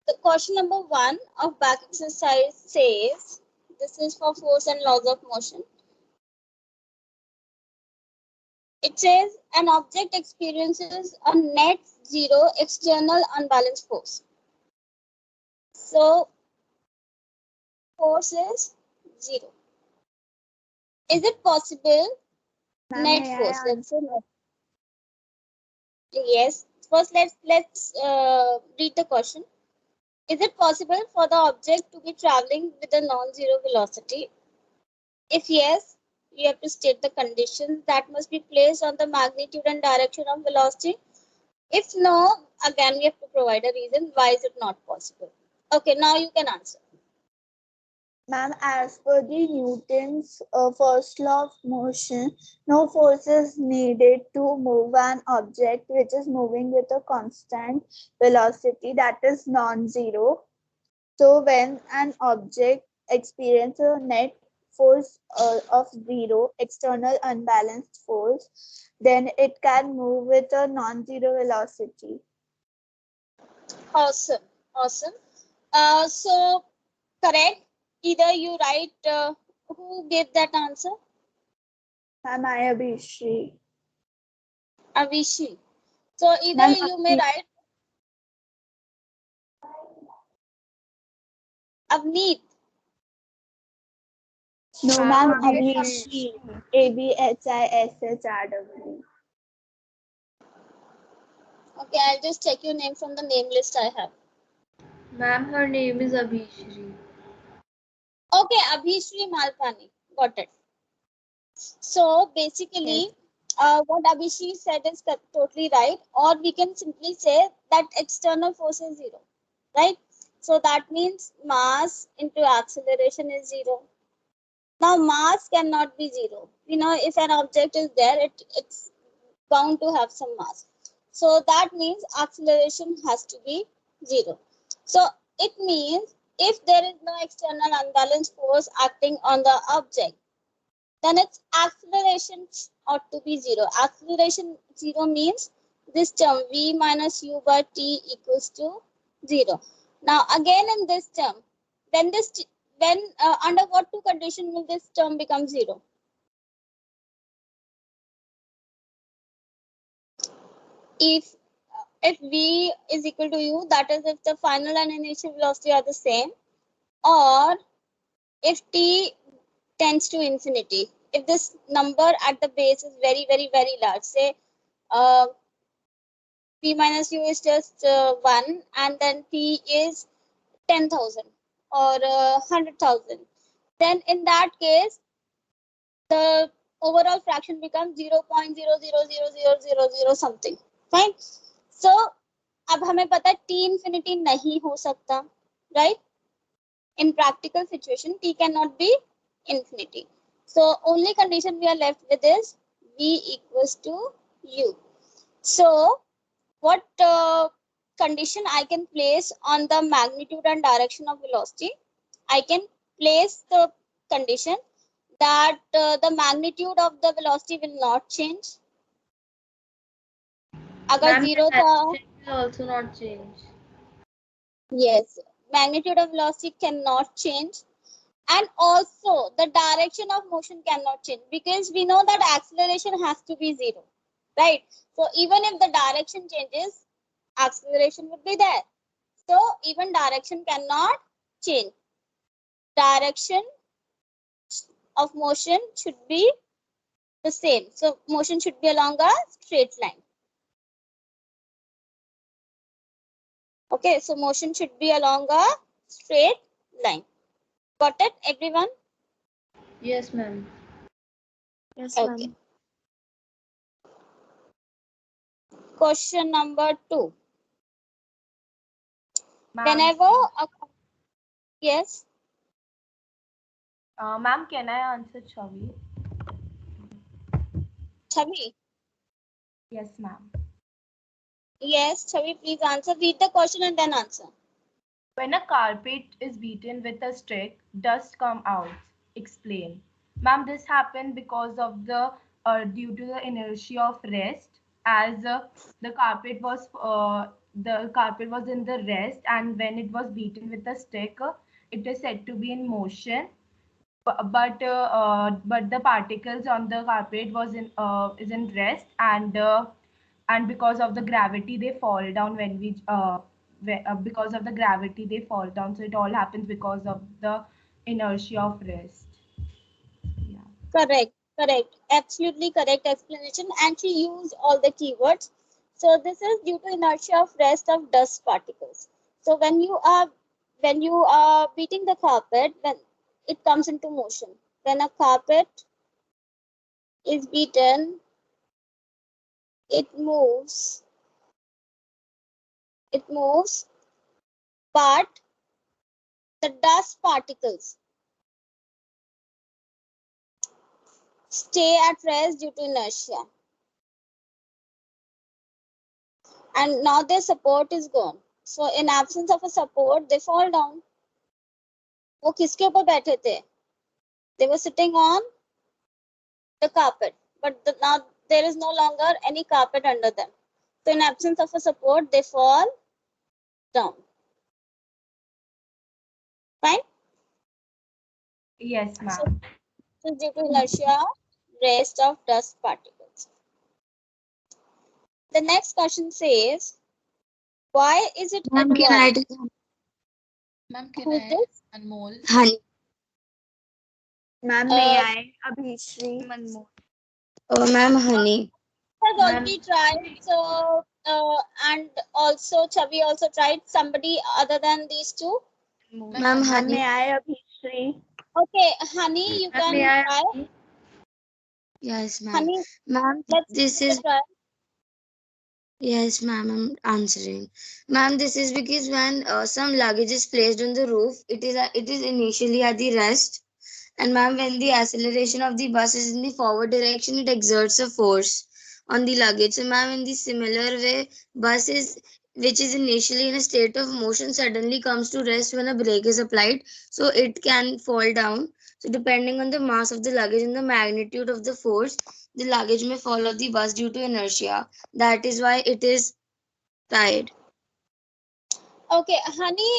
The question number 1 of back exercise says, this is for force and laws of motion. It says an object experiences a net zero external unbalanced force. So force is 0. Is it possible net force? Let's say net. Yes. First, let's read the question. Is it possible for the object to be traveling with a non-zero velocity? If yes, you have to state the conditions that must be placed on the magnitude and direction of velocity. If no, again we have to provide a reason why is it not possible. Okay, now you can answer. Ma'am, as per the Newton's first law of motion, no force is needed to move an object which is moving with a constant velocity, that is non-zero. So when an object experiences a net force of 0, external unbalanced force, then it can move with a non-zero velocity. Awesome, awesome. So correct. Either you write who gave that answer? Ma'am, I Abhishri. Avishi. So either you may write Avneet. No, ma'am, Abhishri. ABHISHRW. Okay, I'll just check your name from the name list I have. Ma'am, her name is Abhishri. Okay, Abhishri Malpani. Got it. So basically, what Abhishek said is totally right, or we can simply say that external force is 0, right? So that means mass into acceleration is 0. Now mass cannot be 0. We know if an object is there, it's bound to have some mass. So that means acceleration has to be 0. So it means if there is no external unbalanced force acting on the object, then its acceleration ought to be 0. Acceleration 0 means this term v minus u by t equals to 0. Now again in this term, when under what two condition will this term become 0? If v is equal to u, that is if the final and initial velocity are the same, or if t tends to infinity. If this number at the base is very, very, very large, say p minus u is just 1 and then p is 10,000 or 100,000, then in that case, the overall fraction becomes 0.000000 something. Fine. So, अब हमें पता है t infinity नहीं हो सकता, right? In practical situation, t cannot be infinity. So only condition we are left with is v equals to u. So what condition I can place on the magnitude and direction of velocity? I can place the condition that the magnitude of the velocity will not change. अगर zero था, will also not change. Yes, magnitude of velocity cannot change. And also the direction of motion cannot change, because we know that acceleration has to be 0, right? So even if the direction changes, acceleration would be there. So even direction cannot change. Direction of motion should be the same. So motion should be along a straight line. Okay, so motion should be along a straight line. Got it, everyone? Yes, ma'am. Yes, okay. Question number 2. Whenever yes. Ma'am, can I answer Chavi? Chavi? Yes, ma'am. Yes, Chavi, please answer. Read the question and then answer. When a carpet is beaten with a stick, dust come out. Explain. Ma'am, this happened because of the due to the inertia of rest, as the carpet was the carpet was in the rest, and when it was beaten with a stick, it is said to be in motion. But the particles on the carpet was in is in rest, and because of the gravity they fall down when we because of the gravity they fall down. So it all happens because of the inertia of rest. Yeah. Correct, correct, absolutely correct explanation. And she used all the keywords. So this is due to inertia of rest of dust particles. So when you are beating the carpet, when it comes into motion. When a carpet is beaten, it moves, it moves, but the dust particles stay at rest due to inertia. And now their support is gone. So in absence of a support, they fall down. वो किसके ऊपर बैठे थे? They were sitting on the carpet, but now there is no longer any carpet under them. So in absence of a support, they fall down. Fine? Yes, So ma'am. this is due to inertia, rest of dust particles. The next question says, why is it Ma'am, can I advised? take Ma'am, can Who's I? this? Anmol. honey? Ma'am, may Uh, I? Abhishri. Anmol. Oh, ma'am, honey. has Ma'am. already tried. So and also Chavi also tried. Somebody other than these two. Ma'am, Ma'am, Ma'am, honey. may I? Abhishri. Okay, Honey, you Ma'am, may can I? try. Yes, ma'am. Honey, Ma'am, let's this give it a is try. yes, ma'am. I'm answering. Ma'am, this is because when some luggage is placed on the roof, it is initially at the rest, and ma'am, when the acceleration of the bus is in the forward direction, it exerts a force on the luggage. So, ma'am, in the similar way, bus is which is initially in a state of motion suddenly comes to rest when a brake is applied, so it can fall down. So, depending on the mass of the luggage and the magnitude of the force, the luggage may fall off the bus due to inertia. That is why it is tied. Okay, Honey,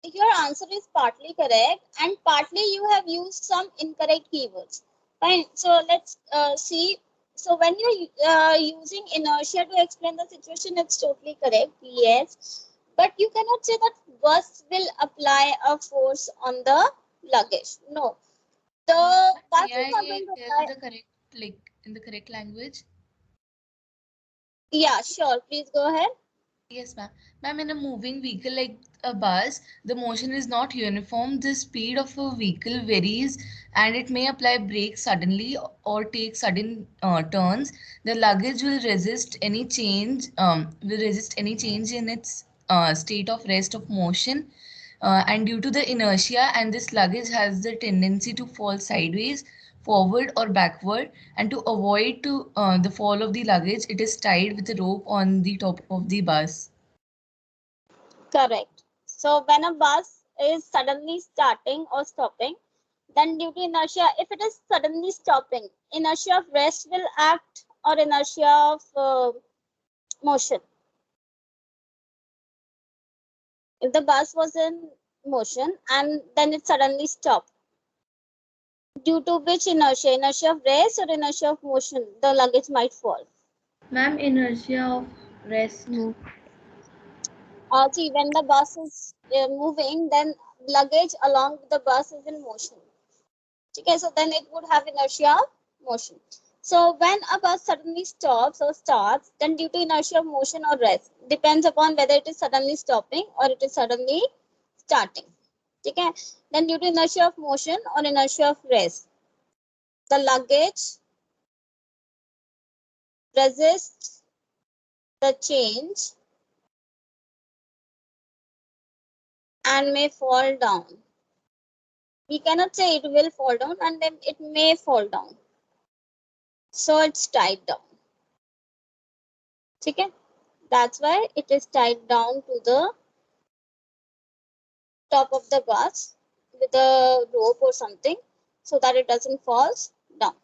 your answer is partly correct, and partly you have used some incorrect keywords. Fine. So let's see. So when you're using inertia to explain the situation, it's totally correct. Yes, but you cannot say that bus will apply a force on the luggage. No, the bus May is not I going to tell apply. the correct, like, in the correct language? Yeah, sure. Please go ahead. Yes, ma'am. Ma'am, in a moving vehicle like a bus, the motion is not uniform. The speed of a vehicle varies and it may apply brakes suddenly or take sudden turns. The luggage will resist any change in its state of rest of motion. And due to the inertia, and this luggage has the tendency to fall sideways, forward or backward, and to avoid the fall of the luggage, it is tied with a rope on the top of the bus. Correct. So when a bus is suddenly starting or stopping, then due to inertia, if it is suddenly stopping, inertia of rest will act or inertia of motion. If the bus was in motion and then it suddenly stopped, due to which inertia? Inertia of rest or inertia of motion? The luggage might fall. Ma'am, inertia of rest. No. See, when the bus is moving, then luggage along with the bus is in motion. Okay, so then it would have inertia of motion. So when a bus suddenly stops or starts, then due to inertia of motion or rest, depends upon whether it is suddenly stopping or it is suddenly starting. Okay, then due to inertia of motion or inertia of rest, the luggage resists the change and may fall down. We cannot say it will fall down, and then it may fall down. So it's tied down. Okay, that's why it is tied down to the top of the bus with a rope or something so that it doesn't fall down.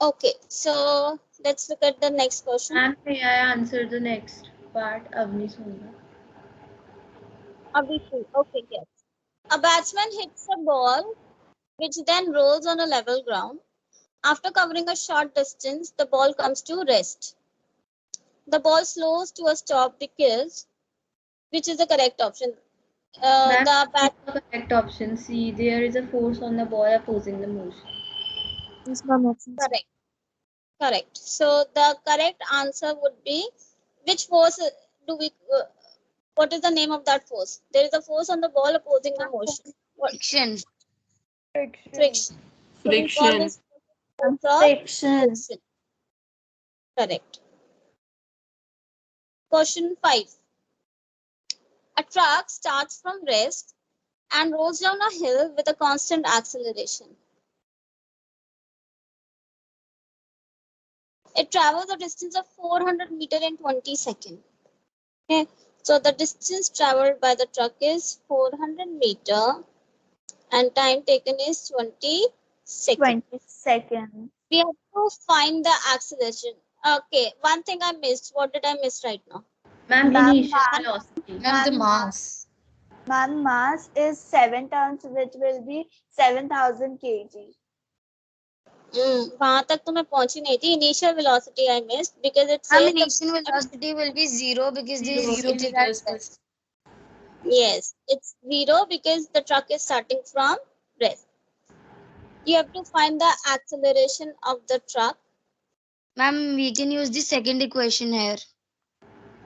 Okay, so let's look at the next question. Ma'am, may I answer the next part? Avni Songa. Abhishek, okay, yes. A batsman hits a ball which then rolls on a level ground. After covering a short distance, the ball comes to rest. The ball slows to a stop because, which is the correct option? Ma'am, The bat. the correct option. C. There is a force on the ball opposing the motion. Yes, ma'am. Option C. Correct. Correct. So the correct answer would be, which force do we? What is the name of that force? There is a force on the ball opposing the motion. What? Friction. Friction. So we call Friction. this force of Friction. friction. Correct. Question 5. A truck starts from rest and rolls down a hill with a constant acceleration. It travels a distance of 400 meters in 20 seconds. Okay, so the distance traveled by the truck is 400 meters and time taken is 20 seconds. 20 seconds. We have to find the acceleration. Okay, one thing I missed. What did I miss right now? Ma'am, Ma'am, initial ma'am. velocity. Ma'am, the mass. Ma'am, mass is 7 tons, which will be 7,000 kg. वहां तक तो मैं पहुंची नहीं थी. Initial velocity I missed because it Ma'am, says initial velocity will be 0 because this 0 it is meters at per rest. yes, it's 0 because the truck is starting from rest. You have to find the acceleration of the truck. Ma'am, we can use the second equation here.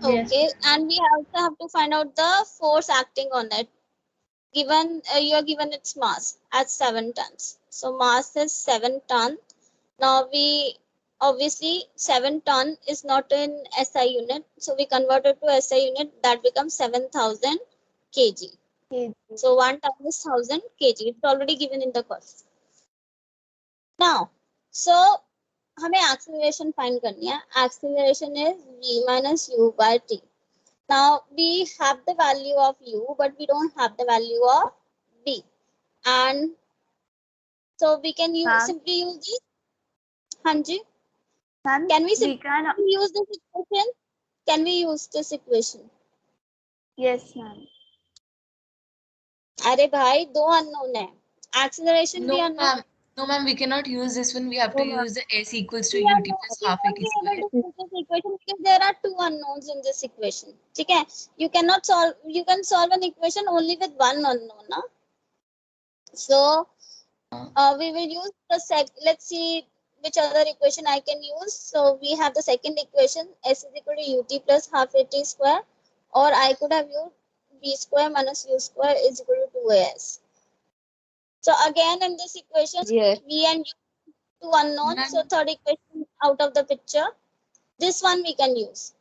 Yes, Okay, ma'am. and we also have to find out the force acting on it. Given you are given its mass at 7 tons. So mass is 7 ton. Now we obviously 7 ton is not in SI unit. So we convert it to SI unit, that becomes 7,000 kg. So 1 ton is 1000 kg. It's already given in the question. Now, so हमें acceleration find करनी है. Acceleration is v minus u by t. Now we have the value of u, but we don't have the value of v, and so we can use simply use the. Hanji, Ma'am, can we we simply can. use this equation? Can we use this equation? Yes, ma'am. अरे भाई दो unknown है. Acceleration No, भी unknown. ma'am. No, ma'am, we cannot use this one. We have to use the S equals to We are UT not, plus we half won't AT be square. able to use this equation because there are two unknowns in this equation. Okay, you cannot solve. You can solve an equation only with one unknown, na? So we will use the let's see which other equation I can use. So we have the second equation, S is equal to UT plus half AT square, or I could have used V square minus U square is equal to 2AS. So again in this equation, Here. V and U two unknowns. So third equation out of the picture. This one we can use.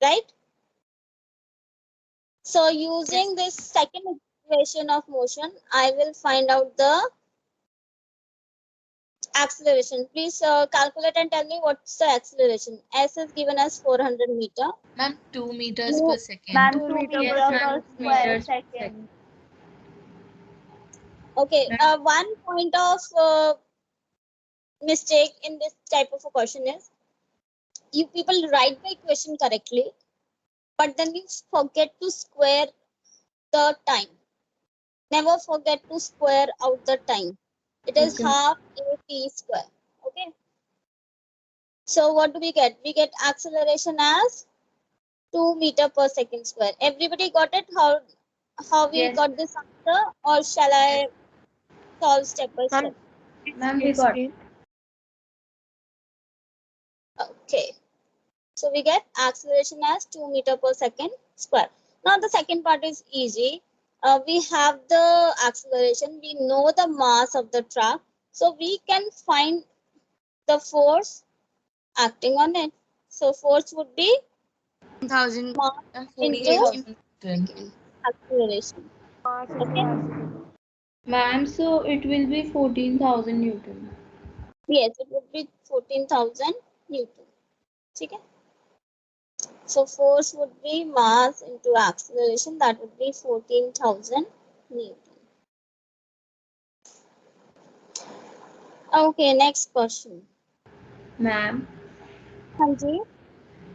Right? So using this second equation of motion, I will find out the acceleration. Please calculate and tell me what's the acceleration. S is given as 400 meter. Ma'am, 2 meters per second. Ma'am, 2 2 meters meters per per square square second. second. Okay, one point of mistake in this type of a question is you people write the equation correctly, but then you forget to square the time. Never forget to square out the time. It is Okay. half AT square. Okay. So what do we get? We get acceleration as 2 meter per second square. Everybody got it? How we Yes. got this answer, or shall I solve step by step? Ma'am, we got. Okay. So we get acceleration as 2 meter per second square. Now the second part is easy. We have the acceleration. We know the mass of the truck. So we can find the force acting on it. So force would be 1,000 mass Ma'am, into 48,000 Newton. seconds. acceleration. Okay. Ma'am, so it will be 14,000 Newton. Yes, it would be 14,000 Newton. Okay. So force would be mass into acceleration. That would be 14,000 Newton. Okay, next question. Ma'am, Hanji,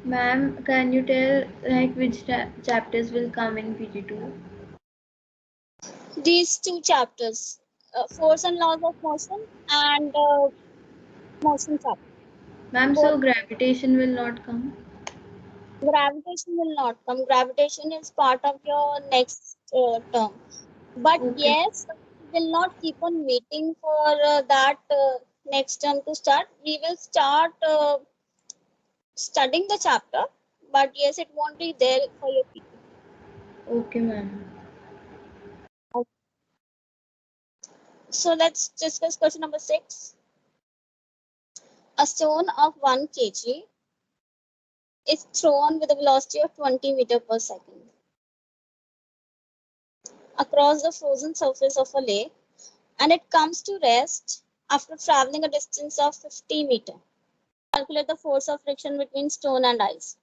ma'am, can you tell like which chapters will come in PG2? these two chapters, force and laws of motion and motion chapter. Ma'am, Both. so gravitation will not come. Gravitation will not come. Gravitation is part of your next term. But Okay. yes, we will not keep on waiting for that next term to start. We will start studying the chapter, but yes, it won't be there for your people. Okay, ma'am. So let's discuss question number 6. A stone of 1 kg is thrown with a velocity of 20 meters per second across the frozen surface of a lake, and it comes to rest after traveling a distance of 50 meters. Calculate the force of friction between stone and ice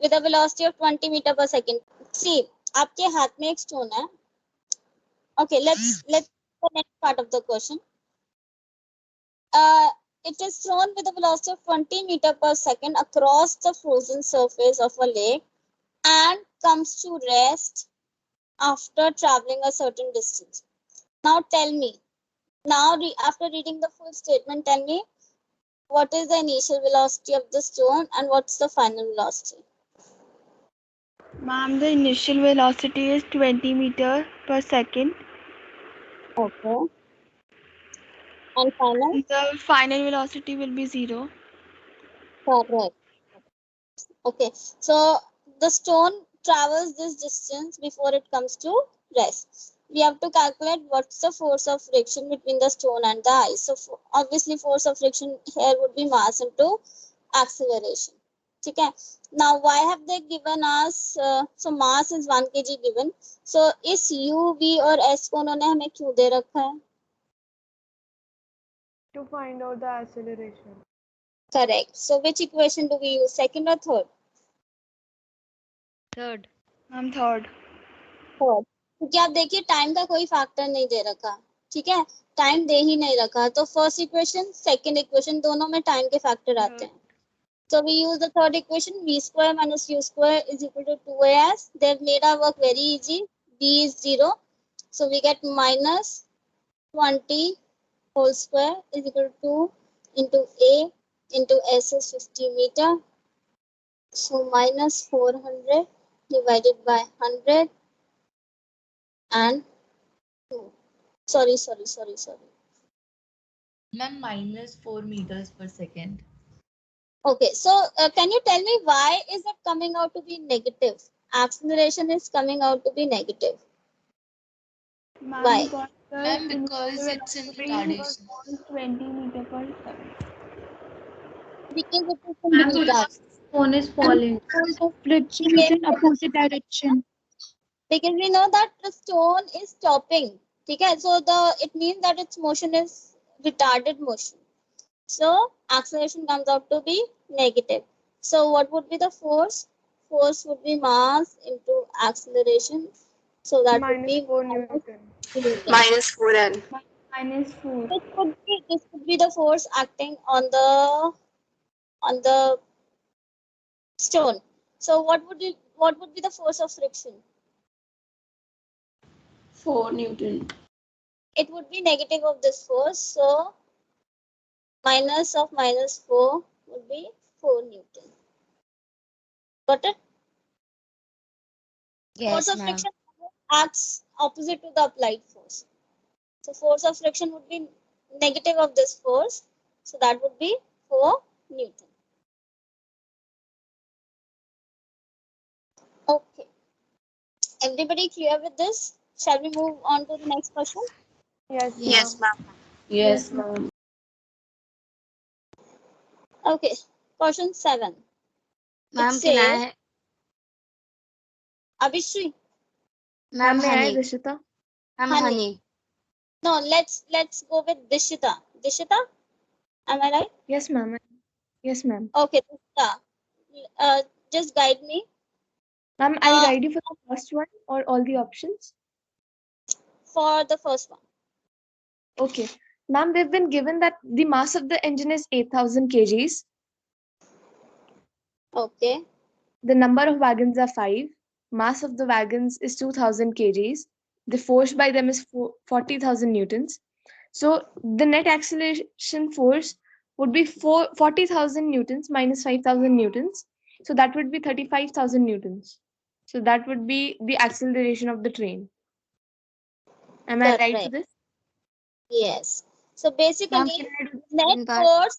with a velocity of 20 meters per second. See, आपके हाथ में एक stone है. Okay, let's the next part of the question. It is thrown with a velocity of 20 meters per second across the frozen surface of a lake and comes to rest after traveling a certain distance. Now tell me, after reading the full statement, tell me what is the initial velocity of the stone and what's the final velocity? Ma'am, the initial velocity is 20 meters per second. Okay. And final? And the final velocity will be 0. Correct. Okay. So the stone travels this distance before it comes to rest. We have to calculate what's the force of friction between the stone and the ice. So obviously force of friction here would be mass into acceleration. Okay. Now why have they given us so mass is 1 kg given. So इस u, v और s को उन्होंने हमें क्यों दे रखा है? To find out the acceleration. Correct. So which equation do we use? Second or third? Third. Ma'am, third. Third. क्योंकि आप देखिए टाइम का कोई फैक्टर नहीं दे रखा. ठीक है, टाइम दे ही नहीं रखा तो फर्स्ट इक्वेशन सेकंड इक्वेशन दोनों में टाइम के फैक्टर आते हैं. So we use the third equation, v square minus u square is equal to 2as. They've made our work very easy. V is 0. So we get minus 20 whole square is equal to 2 into a into s is 50 meter. So minus 400 divided by 100 and 2. Sorry. Ma'am, minus 4 meters per second. Okay, so can you tell me why is it coming out to be negative? Acceleration is coming out to be negative. Why? Ma'am, because it's in retardation. 20 meters per second. Because it is in Ma'am, retard. Phone is falling. Force of friction is in opposite direction. Because we know that the stone is stopping. Okay, so it means that its motion is retarded motion. So acceleration comes out to be negative. So what would be the force? Force would be mass into acceleration. So that would be 4 Newton. minus 4n. Minus 4. this could be the force acting on the stone. So what would be the force of friction? 4 Newton. It would be negative of this force. So minus of minus 4 would be 4 Newton. Got it? Yes, Force of ma'am. friction acts opposite to the applied force. So force of friction would be negative of this force. So that would be 4 Newton. Okay. Everybody clear with this? Shall we move on to the next question? Yes. Yes, ma'am. Yes, ma'am. Okay. Question 7. Ma'am, It can says, I? Abhishri. Ma'am, May I, honey. Rishita? Ma'am, Honey. honey. No, let's go with Dishita. Dishita? Am I right? Yes, ma'am. Yes, ma'am. Okay, Dishita. Just guide me. Ma'am, I'll guide you for the first one or all the options. For the first one. Okay. Ma'am, we've been given that the mass of the engine is 8,000 kgs. Okay. The number of wagons are 5. Mass of the wagons is 2,000 kgs. The force by them is 40,000 newtons. So the net acceleration force would be 40,000 newtons minus 5,000 newtons. So that would be 35,000 newtons. So that would be the acceleration of the train. Am I right for Correct. this? Yes. So Ma'am, basically, can I do the net second part? force.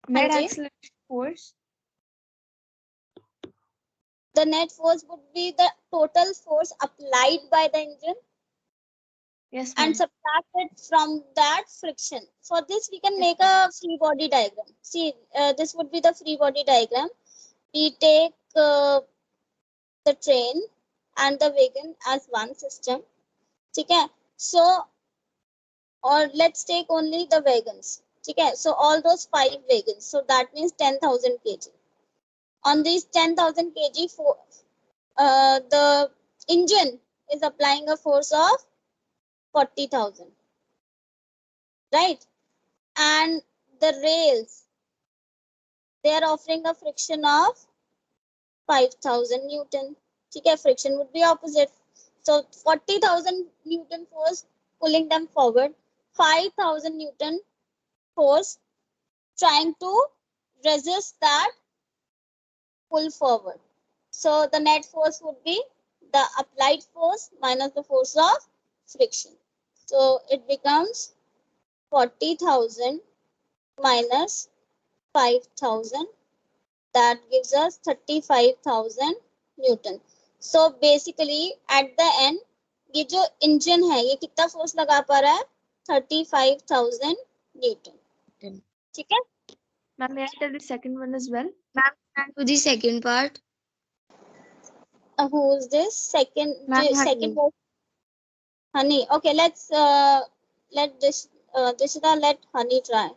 Net Hanji, acceleration force. the net force would be the total force applied by the engine Yes, and ma'am. subtracted from that friction. For this, we can make a free body diagram. See, this would be the free body diagram. We take the train and the wagon as one system. Okay. So, or let's take only the wagons. Okay. So all those 5 wagons. So that means 10,000 kg. On these 10,000 kg, the engine is applying a force of 40,000, right? And the rails, they are offering a friction of 5,000 Newton. Okay, friction would be opposite. So 40,000 Newton force pulling them forward, 5,000 Newton force trying to resist that pull forward. So the net force would be the applied force minus the force of friction. So it becomes 40,000 minus 5,000. That gives us 35,000 Newton. So basically at the end, ये जो engine है ये कितना force लगा पा रहा है 35,000 Newton. ठीक है. Ma'am, may I tell the second one as well? Ma'am, can I do the second part? Who is this second? Ma'am, Second Honey. was Honey. Okay, let this Dishita let Honey try.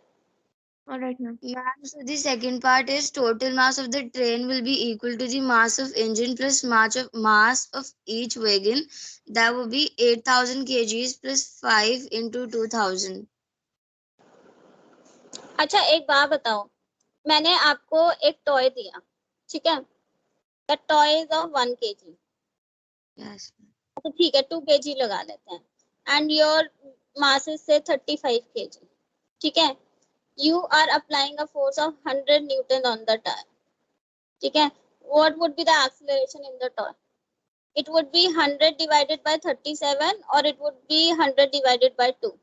All right, ma'am. Ma'am, so the second part is total mass of the train will be equal to the mass of engine plus mass of each wagon. That would be 8,000 kgs plus 5 into 2,000. अच्छा एक बात बताओ, मैंने आपको एक toy दिया, ठीक है? The toy is of 1 kg. Yes. तो ठीक है 2 kg लगा लेते हैं. And your mass is say 35 kg. ठीक है? You are applying a force of 100 Newton on the toy. ठीक है? What would be the acceleration in the toy? It would be 100 divided by 37 or it would be 100 divided by 2.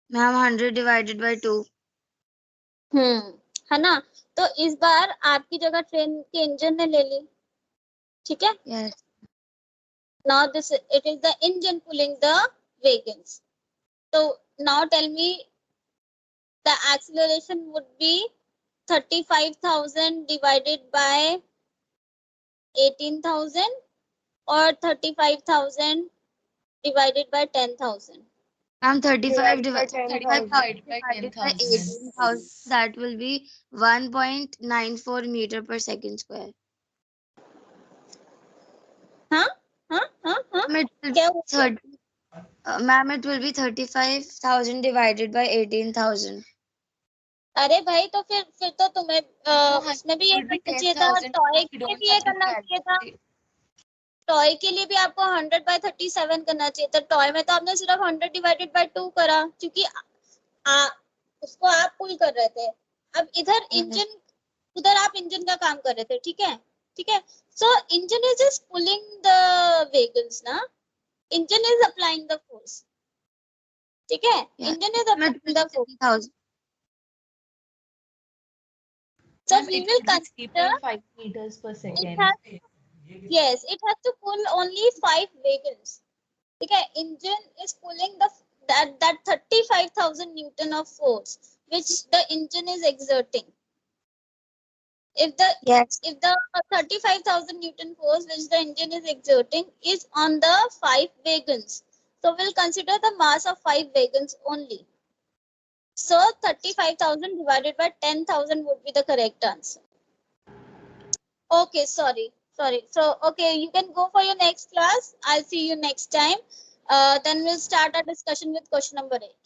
Ma'am, 100 divided by 2. है ना? तो इस बार आपकी जगह train के engine ने ले ली. ठीक है? Yes. Now it is the engine pulling the wagons. So now tell me the acceleration would be 35,000 divided by 18,000 or 35,000 divided by 10,000. Ma'am, 35 Divided by 35,000 divided by divided by 10,000. 18,000. That will be 1.94 meter per second square. Huh? Ma'am, it will क्या be हो गया? 30. Ma'am, it will be 35,000 divided by 18,000. अरे भाई तो फिर तो तुम्हें उसमें भी ये It will be करना चाहिए था, 10,000. टॉय We के लिए don't भी ये have to करना चाहिए था. calculate. टॉय के लिए भी आपको 100 by 37 करना चाहिए था. टॉय में तो आपने सिर्फ 100 divided by 2 करा क्योंकि उसको आप पुल कर रहे थे. अब इधर इंजन, उधर आप इंजन का काम कर रहे थे. ठीक है, ठीक है. So engine is just pulling the vehicles ना. Engine is applying the force. ठीक है, engine is applying the force. 30,000. So Ma'am, we it will would be consider 3.5 meters per it second. has, yes, it has to pull only 5 vehicles. Okay, engine is pulling that 35,000 Newton of force which the engine is exerting. If the Yes. 35,000 Newton force which the engine is exerting is on the 5 wagons, so we'll consider the mass of 5 wagons only. So 35,000 divided by 10,000 would be the correct answer. Okay, sorry. So, okay, you can go for your next class. I'll see you next time. Then we'll start our discussion with question number 8.